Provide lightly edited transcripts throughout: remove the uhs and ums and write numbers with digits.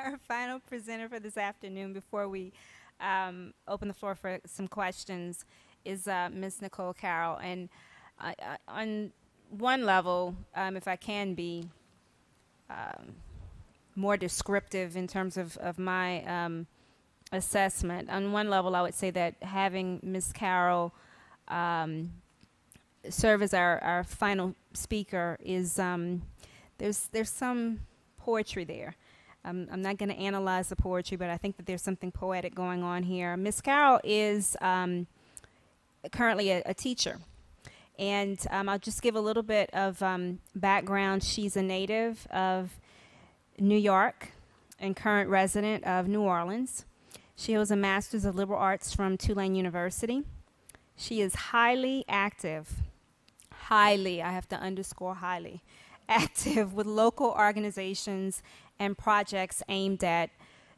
Our final presenter for this afternoon before we open the floor for some questions is Ms. Nicole Carryl. And on one level, if I can be more descriptive in terms of my assessment, on one level I would say that having Ms. Carryl serve as our final speaker is there's some poetry there. I'm not going to analyze the poetry, but I think that there's something poetic going on here. Ms. Carryl is currently a teacher, and I'll just give a little bit of background. She's a native of New York and current resident of New Orleans. She holds a Master's of Liberal Arts from Tulane University. She is highly active, I have to underscore highly, active with local organizations and projects aimed at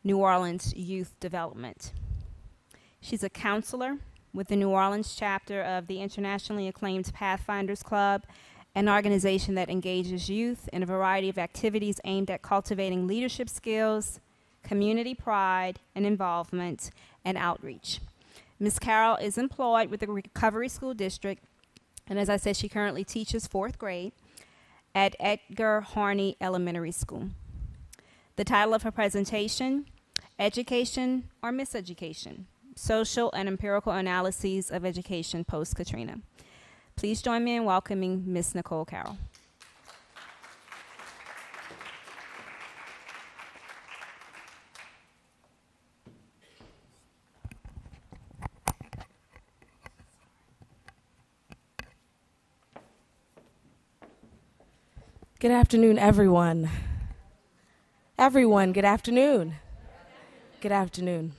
New Orleans youth development. She's a counselor with the New Orleans chapter of the internationally acclaimed Pathfinders Club, an organization that engages youth in a variety of activities aimed at cultivating leadership skills, community pride and involvement, and outreach. Ms. Carryl is employed with the Recovery School District, and as I said, she currently teaches 4th grade at Edgar Harney Elementary School. The title of her presentation, Education or Miseducation, Social and Empirical Analyses of Education Post-Katrina. Please join me in welcoming Ms. Nicole Carryl. Good afternoon, everyone. Everyone, good afternoon. Good afternoon.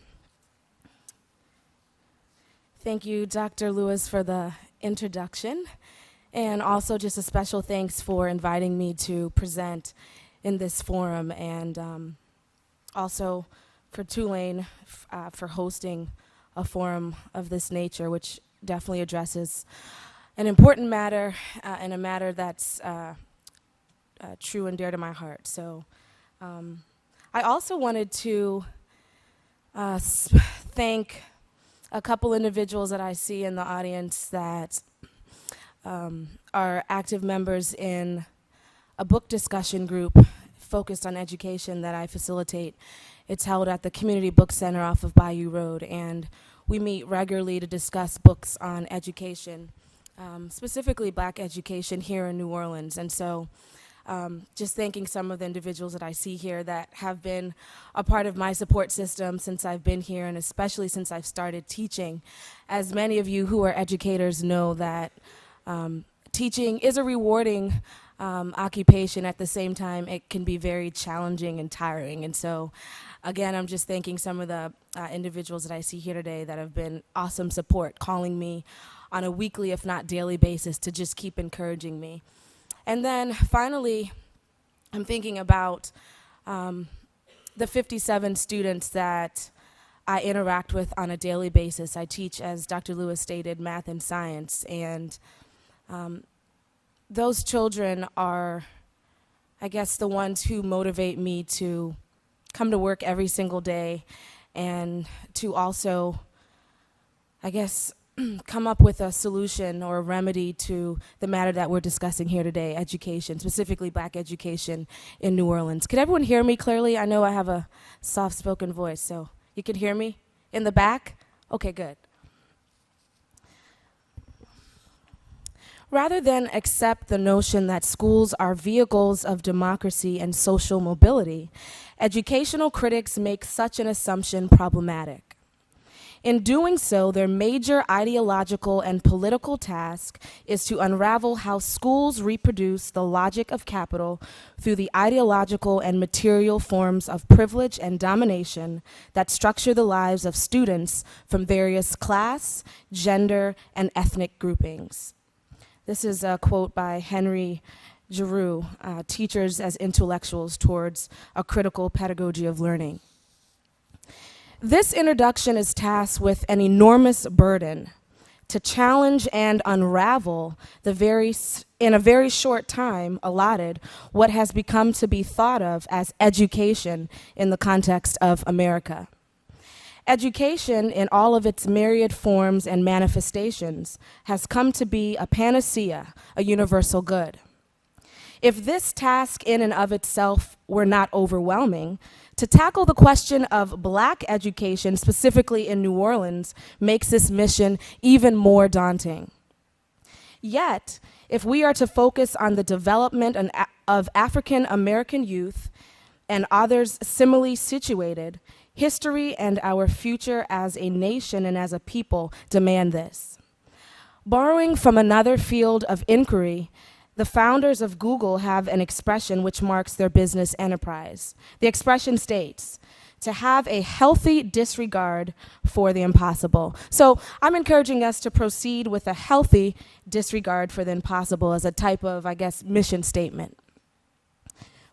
Thank you, Dr. Lewis, for the introduction, and also just a special thanks for inviting me to present in this forum, and also for Tulane for hosting a forum of this nature, which definitely addresses an important matter and a matter that's true and dear to my heart. So I also wanted to thank a couple individuals that I see in the audience that are active members in a book discussion group focused on education that I facilitate. It's held at the Community Book Center off of Bayou Road, and we meet regularly to discuss books on education, specifically Black education here in New Orleans. And so just thanking some of the individuals that I see here that have been a part of my support system since I've been here, and especially since I've started teaching. As many of you who are educators know that teaching is a rewarding occupation. At the same time, it can be very challenging and tiring. And so, again, I'm just thanking some of the individuals that I see here today that have been awesome support, calling me on a weekly, if not daily basis to just keep encouraging me. And then finally, I'm thinking about the 57 students that I interact with on a daily basis. I teach, as Dr. Lewis stated, math and science, and those children are, I guess, the ones who motivate me to come to work every single day and to also, I guess, come up with a solution or a remedy to the matter that we're discussing here today, education, specifically Black education in New Orleans. Could everyone hear me clearly? I know I have a soft-spoken voice, so you can hear me? In the back? Okay, good. Rather than accept the notion that schools are vehicles of democracy and social mobility, educational critics make such an assumption problematic. In doing so, their major ideological and political task is to unravel how schools reproduce the logic of capital through the ideological and material forms of privilege and domination that structure the lives of students from various class, gender, and ethnic groupings. This is a quote by Henry Giroux, Teachers as Intellectuals Towards a Critical Pedagogy of Learning. This introduction is tasked with an enormous burden, to challenge and unravel in a very short time allotted what has become to be thought of as education in the context of America. Education, in all of its myriad forms and manifestations, has come to be a panacea, a universal good. If this task in and of itself were not overwhelming, to tackle the question of Black education, specifically in New Orleans, makes this mission even more daunting. Yet, if we are to focus on the development of African American youth and others similarly situated, history and our future as a nation and as a people demand this. Borrowing from another field of inquiry, the founders of Google have an expression which marks their business enterprise. The expression states, to have a healthy disregard for the impossible. So I'm encouraging us to proceed with a healthy disregard for the impossible as a type of, I guess, mission statement.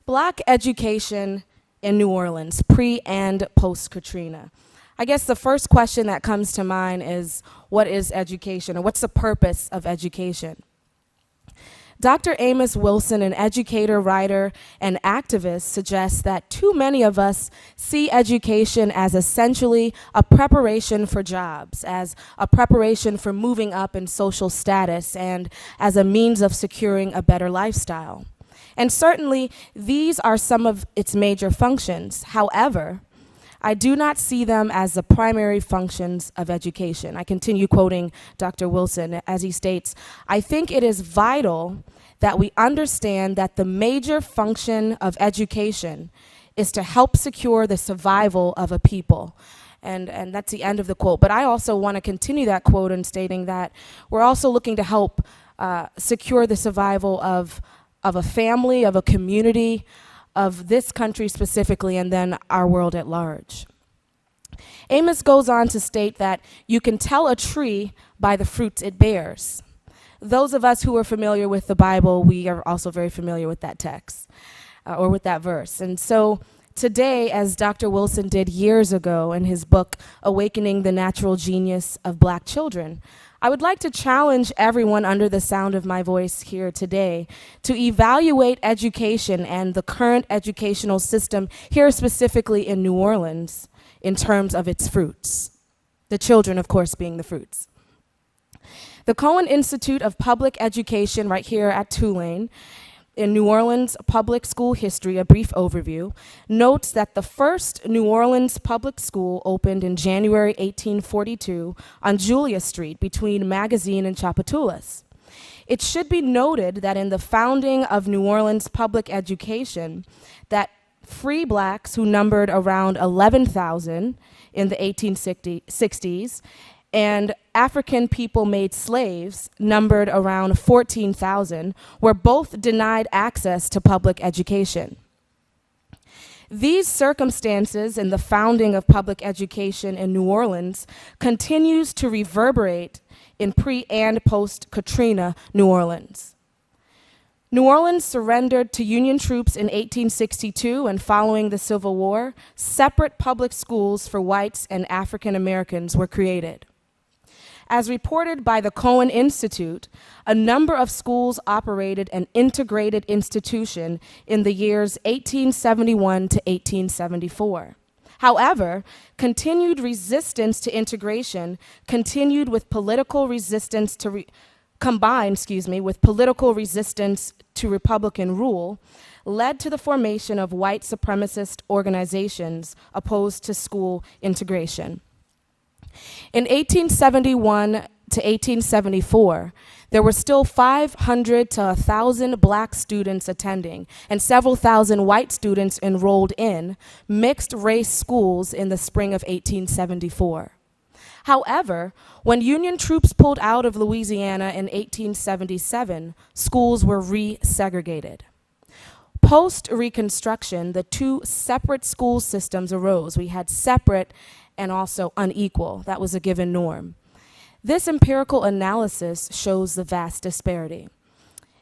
Black education in New Orleans, pre and post-Katrina. I guess the first question that comes to mind is, what is education, or what's the purpose of education? Dr. Amos Wilson, an educator, writer, and activist, suggests that too many of us see education as essentially a preparation for jobs, as a preparation for moving up in social status, and as a means of securing a better lifestyle. And certainly, these are some of its major functions. However, I do not see them as the primary functions of education. I continue quoting Dr. Wilson as he states, I think it is vital that we understand that the major function of education is to help secure the survival of a people. And that's the end of the quote. But I also want to continue that quote in stating that we're also looking to help secure the survival of a family, of a community, of this country specifically, and then our world at large. Amos goes on to state that you can tell a tree by the fruits it bears. Those of us who are familiar with the Bible, we are also very familiar with that text, or with that verse. And so today, as Dr. Wilson did years ago in his book, Awakening the Natural Genius of Black Children, I would like to challenge everyone under the sound of my voice here today to evaluate education and the current educational system here specifically in New Orleans in terms of its fruits. The children, of course, being the fruits. The Cohen Institute of Public Education right here at Tulane in New Orleans public school history, a brief overview, notes that the first New Orleans public school opened in January 1842 on Julia Street between Magazine and Chapatoulas. It should be noted that in the founding of New Orleans public education, that free blacks who numbered around 11,000 in the 1860s and African people made slaves, numbered around 14,000, were both denied access to public education. These circumstances in the founding of public education in New Orleans continues to reverberate in pre- and post-Katrina New Orleans. New Orleans surrendered to Union troops in 1862, and following the Civil War, separate public schools for whites and African Americans were created. As reported by the Cohen Institute, a number of schools operated an integrated institution in the years 1871 to 1874. However, continued resistance to integration continued with political resistance to combined with political resistance to Republican rule, led to the formation of white supremacist organizations opposed to school integration. In 1871 to 1874, there were still 500 to 1,000 black students attending and several thousand white students enrolled in mixed-race schools in the spring of 1874. However, when Union troops pulled out of Louisiana in 1877, schools were resegregated. Post-Reconstruction, the two separate school systems arose. We had separate and also unequal. That was a given norm. This empirical analysis shows the vast disparity.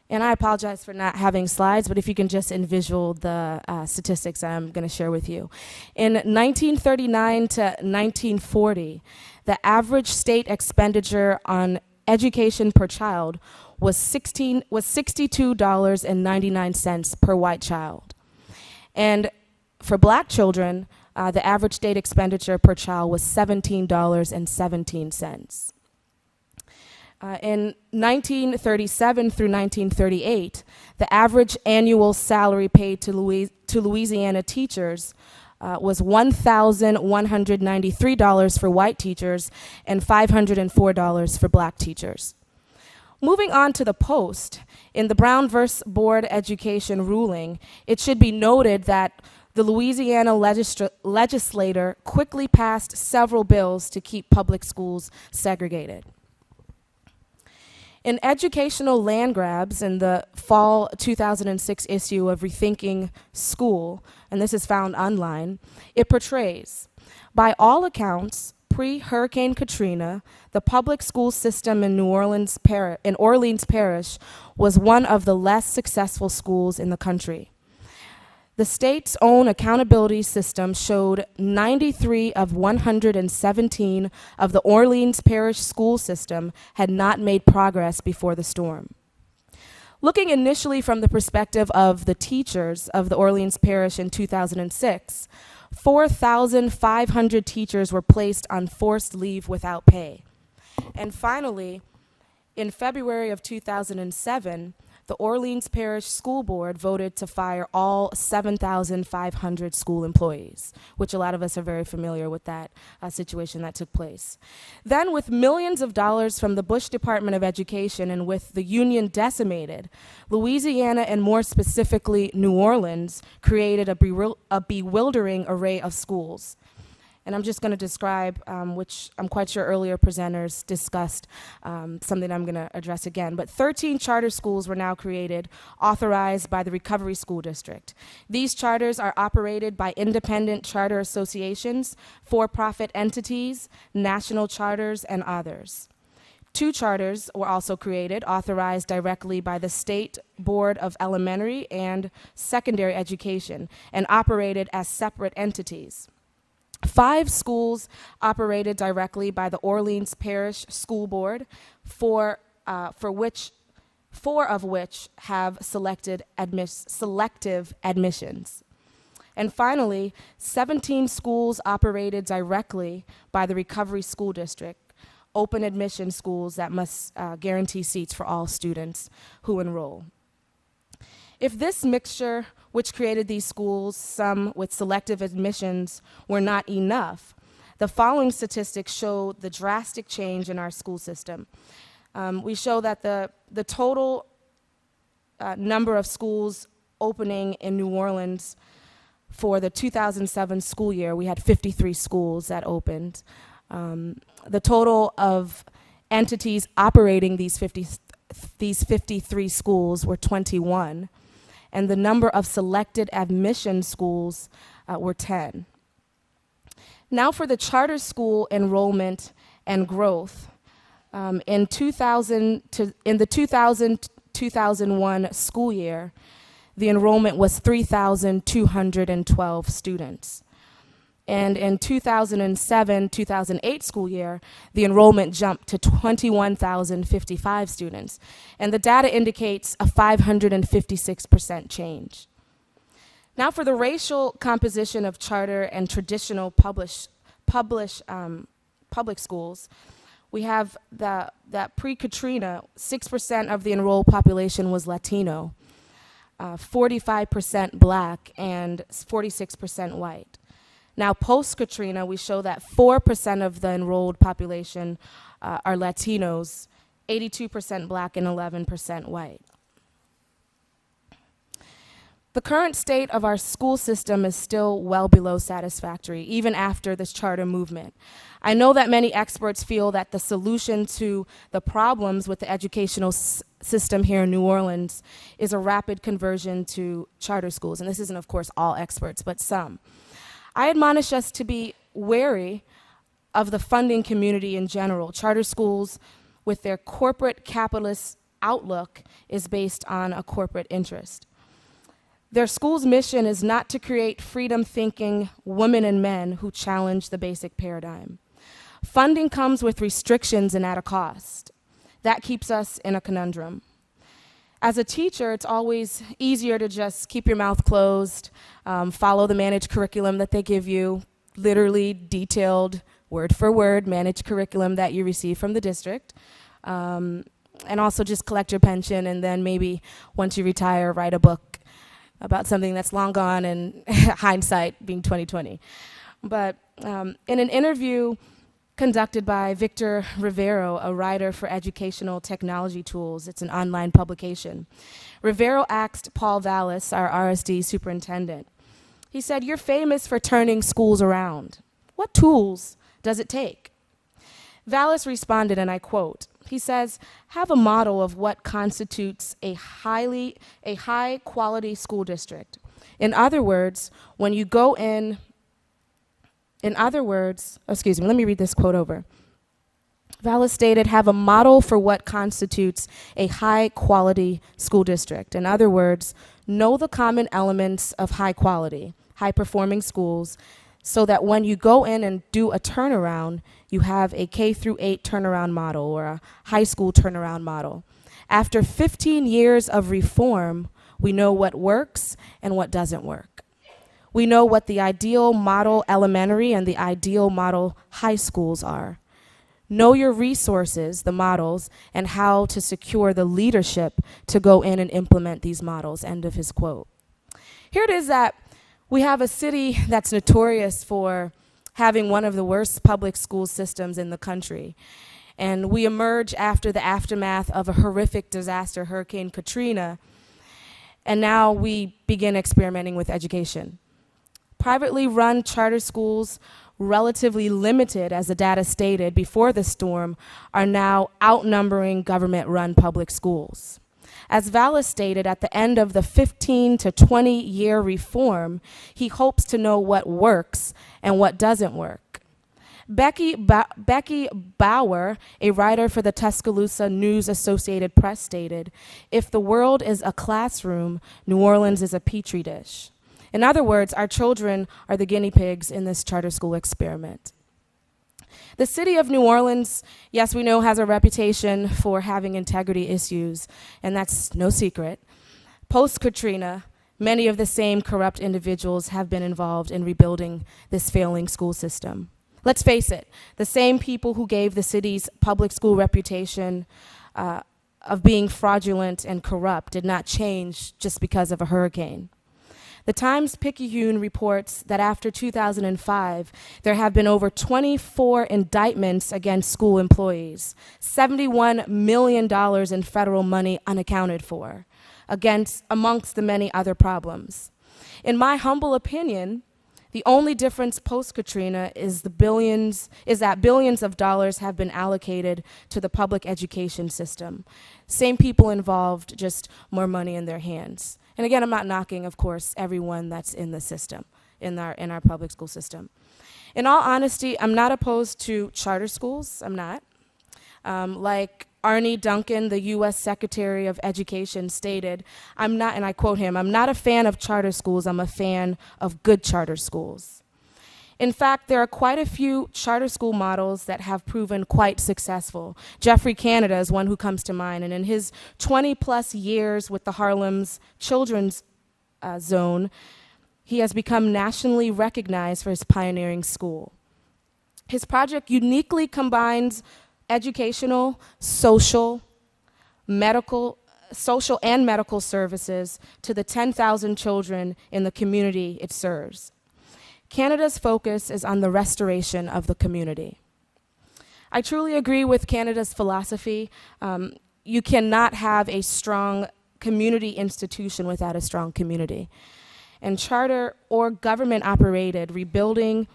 And I apologize for not having slides, but if you can just envision the statistics I'm going to share with you. In 1939 to 1940, the average state expenditure on education per child was $62.99 per white child. And for black children, the average state expenditure per child was $17.17. In 1937 through 1938, the average annual salary paid to Louisiana teachers was $1,193 for white teachers and $504 for black teachers. Moving on to the Post, in the Brown versus Board Education ruling, it should be noted that the Louisiana legislature quickly passed several bills to keep public schools segregated. In Educational Land Grabs, in the fall 2006 issue of Rethinking School, and this is found online, it portrays, by all accounts, pre-Hurricane Katrina, the public school system in Orleans Parish was one of the less successful schools in the country. The state's own accountability system showed 93 of 117 of the Orleans Parish school system had not made progress before the storm. Looking initially from the perspective of the teachers of the Orleans Parish in 2006, 4,500 teachers were placed on forced leave without pay. And finally, in February of 2007, the Orleans Parish School Board voted to fire all 7,500 school employees, which a lot of us are very familiar with that situation that took place. Then, with millions of dollars from the Bush Department of Education and with the union decimated, Louisiana, and more specifically New Orleans, created a bewildering array of schools. And I'm just going to describe, which I'm quite sure earlier presenters discussed, something I'm going to address again. But 13 charter schools were now created, authorized by the Recovery School District. These charters are operated by independent charter associations, for-profit entities, national charters, and others. 2 charters were also created, authorized directly by the State Board of Elementary and Secondary Education, and operated as separate entities. 5 schools operated directly by the Orleans Parish School Board, 4 of which have selective admissions. And finally, 17 schools operated directly by the Recovery School District, open admission schools that must guarantee seats for all students who enroll. If this mixture, which created these schools, some with selective admissions, were not enough, the following statistics show the drastic change in our school system. We show that the total number of schools opening in New Orleans for the 2007 school year, we had 53 schools that opened. The total of entities operating these 53 schools were 21. And the number of selected admission schools were 10. Now for the charter school enrollment and growth. In the 2000-2001 school year, the enrollment was 3,212 students. And in 2007-2008 school year, the enrollment jumped to 21,055 students. And the data indicates a 556% change. Now for the racial composition of charter and traditional public schools, we have that pre-Katrina, 6% of the enrolled population was Latino, 45% black, and 46% white. Now, post-Katrina, we show that 4% of the enrolled population are Latinos, 82% black, and 11% white. The current state of our school system is still well below satisfactory, even after this charter movement. I know that many experts feel that the solution to the problems with the educational system here in New Orleans is a rapid conversion to charter schools. And this isn't, of course, all experts, but some. I admonish us to be wary of the funding community in general. Charter schools, with their corporate capitalist outlook, is based on a corporate interest. Their school's mission is not to create freedom-thinking women and men who challenge the basic paradigm. Funding comes with restrictions and at a cost. That keeps us in a conundrum. As a teacher, it's always easier to just keep your mouth closed, follow the managed curriculum that they give you, literally detailed, word for word, managed curriculum that you receive from the district, and also just collect your pension, and then maybe once you retire, write a book about something that's long gone and hindsight being 2020. But in an interview conducted by Victor Rivero, a writer for Educational Technology Tools, it's an online publication, Rivero asked Paul Vallis, our RSD superintendent, he said, "You're famous for turning schools around. What tools does it take?" Vallis responded, and I quote, he says, "Have a model of what constitutes a high quality school district. In other words, when you go in other words, excuse me, let me read this quote over. Vallis stated, have a model for what constitutes a high quality school district. In other words, know the common elements of high quality, high performing schools, so that when you go in and do a turnaround, you have a K through 8 turnaround model or a high school turnaround model. After 15 years of reform, we know what works and what doesn't work. We know what the ideal model elementary and the ideal model high schools are. Know your resources, the models, and how to secure the leadership to go in and implement these models," end of his quote. Here it is that we have a city that's notorious for having one of the worst public school systems in the country. And we emerge after the aftermath of a horrific disaster, Hurricane Katrina, and now we begin experimenting with education. Privately run charter schools, relatively limited, as the data stated before the storm, are now outnumbering government-run public schools. As Vallis stated, at the end of the 15 to 20-year reform, he hopes to know what works and what doesn't work. Becky Bauer, a writer for the Tuscaloosa News Associated Press, stated, "If the world is a classroom, New Orleans is a petri dish." In other words, our children are the guinea pigs in this charter school experiment. The city of New Orleans, yes, we know, has a reputation for having integrity issues, and that's no secret. Post-Katrina, many of the same corrupt individuals have been involved in rebuilding this failing school system. Let's face it, the same people who gave the city's public school reputation of being fraudulent and corrupt did not change just because of a hurricane. The Times-Picayune reports that after 2005, there have been over 24 indictments against school employees, $71 million in federal money unaccounted for, amongst the many other problems. In my humble opinion, the only difference post-Katrina is that billions of dollars have been allocated to the public education system. Same people involved, just more money in their hands. And again, I'm not knocking, of course, everyone that's in the system, in our public school system. In all honesty, I'm not opposed to charter schools. I'm not. Like Arne Duncan, the U.S. Secretary of Education, stated, "I'm not," and I quote him, "I'm not a fan of charter schools. I'm a fan of good charter schools." In fact, there are quite a few charter school models that have proven quite successful. Jeffrey Canada is one who comes to mind, and in his 20-plus years with the Harlem's Children's Zone, he has become nationally recognized for his pioneering school. His project uniquely combines educational, social, and medical services to the 10,000 children in the community it serves. Canada's focus is on the restoration of the community. I truly agree with Canada's philosophy. You cannot have a strong community institution without a strong community. And charter or government-operated rebuilding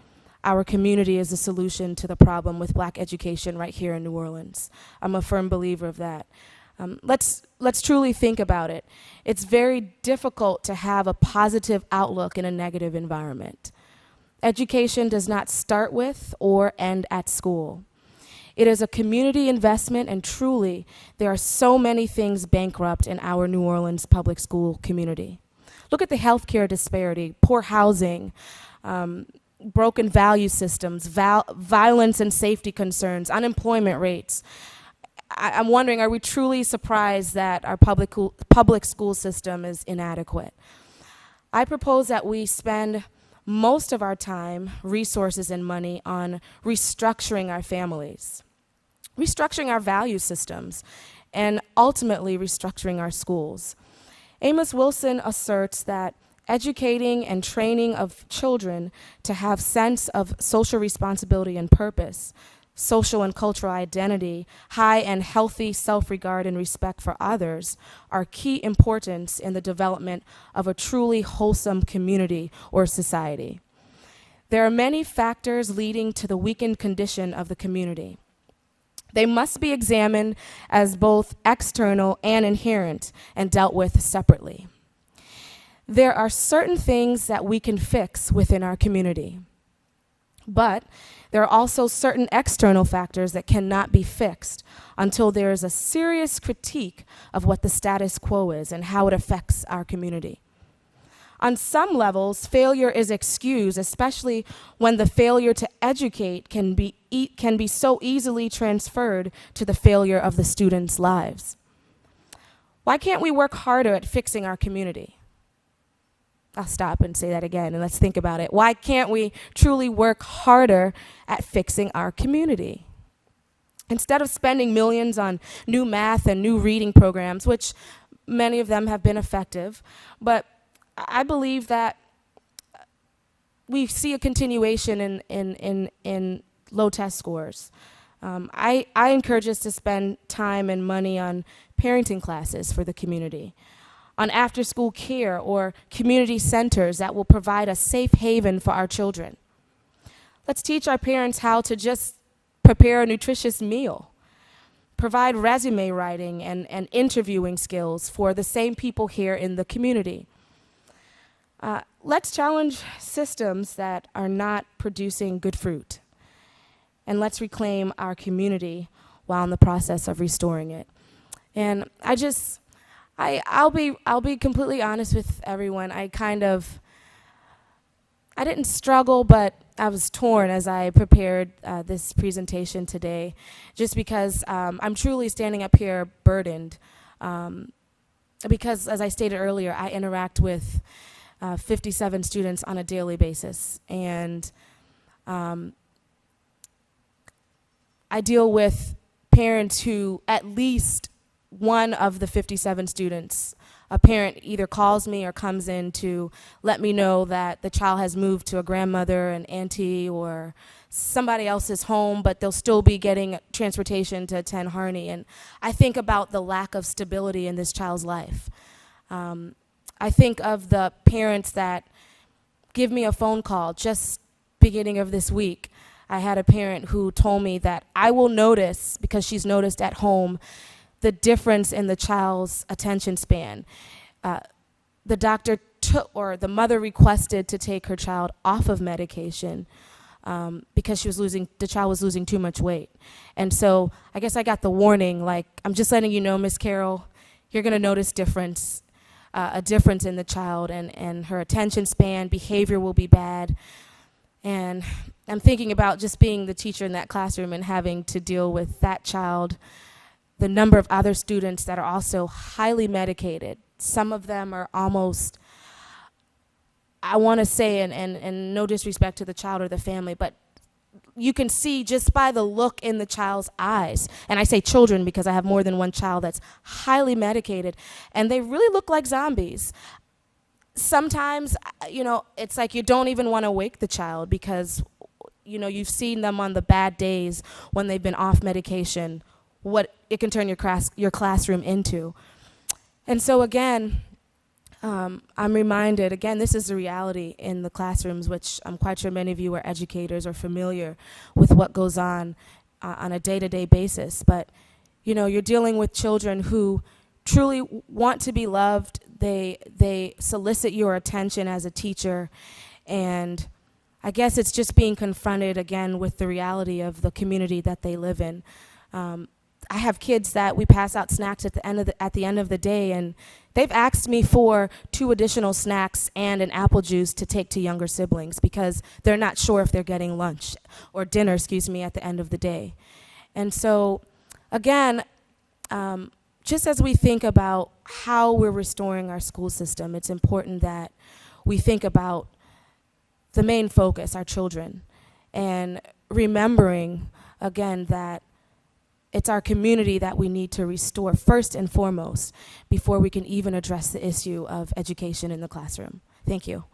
our community is the solution to the problem with Black education right here in New Orleans. I'm a firm believer of that. Let's truly think about it. It's very difficult to have a positive outlook in a negative environment. Education does not start with or end at school. It is a community investment, and truly, there are so many things bankrupt in our New Orleans public school community. Look at the healthcare disparity, poor housing, broken value systems, violence and safety concerns, unemployment rates. I'm wondering, are we truly surprised that our public school system is inadequate? I propose that we spend most of our time, resources, and money on restructuring our families, restructuring our value systems, and ultimately restructuring our schools. Amos Wilson asserts that educating and training of children to have sense of social responsibility and purpose, social and cultural identity, high and healthy self-regard and respect for others are key importance in the development of a truly wholesome community or society. There are many factors leading to the weakened condition of the community. They must be examined as both external and inherent and dealt with separately. There are certain things that we can fix within our community, but there are also certain external factors that cannot be fixed until there is a serious critique of what the status quo is and how it affects our community. On some levels, failure is excused, especially when the failure to educate can be so easily transferred to the failure of the students' lives. Why can't we work harder at fixing our community? I'll stop and say that again, and let's think about it. Why can't we truly work harder at fixing our community? Instead of spending millions on new math and new reading programs, which many of them have been effective, but I believe that we see a continuation in low test scores. I encourage us to spend time and money on parenting classes for the community, on after-school care or community centers that will provide a safe haven for our children. Let's teach our parents how to just prepare a nutritious meal, provide resume writing and interviewing skills for the same people here in the community. Let's challenge systems that are not producing good fruit, and let's reclaim our community while in the process of restoring it. And I'll be completely honest with everyone. I didn't struggle, but I was torn as I prepared this presentation today, just because I'm truly standing up here burdened. Because, as I stated earlier, I interact with 57 students on a daily basis, and I deal with parents who, at least one of the 57 students, a parent either calls me or comes in to let me know that the child has moved to a grandmother, an auntie, or somebody else's home, but they'll still be getting transportation to attend Harney. And I think about the lack of stability in this child's life. I think of the parents that give me a phone call just beginning of this week. I had a parent who told me that I will notice, because she's noticed at home, the difference in the child's attention span. The doctor took, or the mother requested to take her child off of medication because the child was losing too much weight. And so I guess I got the warning, like, I'm just letting you know, Miss Carroll, you're gonna notice a difference in the child, and her attention span, behavior will be bad. And I'm thinking about just being the teacher in that classroom and having to deal with that child, the number of other students that are also highly medicated. Some of them are almost, I want to say, and no disrespect to the child or the family, but you can see just by the look in the child's eyes, and I say children because I have more than one child that's highly medicated, and they really look like zombies. Sometimes, it's like you don't even want to wake the child because, you've seen them on the bad days when they've been off medication, what it can turn your classroom into. And so again, I'm reminded, again, this is the reality in the classrooms, which I'm quite sure many of you are educators or familiar with what goes on a day-to-day basis. But, you're dealing with children who truly want to be loved. They solicit your attention as a teacher. And I guess it's just being confronted again with the reality of the community that they live in. I have kids that we pass out snacks at the end of the day, and they've asked me for 2 additional snacks and an apple juice to take to younger siblings because they're not sure if they're getting lunch or dinner, at the end of the day. And so, again, Just as we think about how we're restoring our school system, it's important that we think about the main focus, our children, and remembering, again, that it's our community that we need to restore first and foremost before we can even address the issue of education in the classroom. Thank you.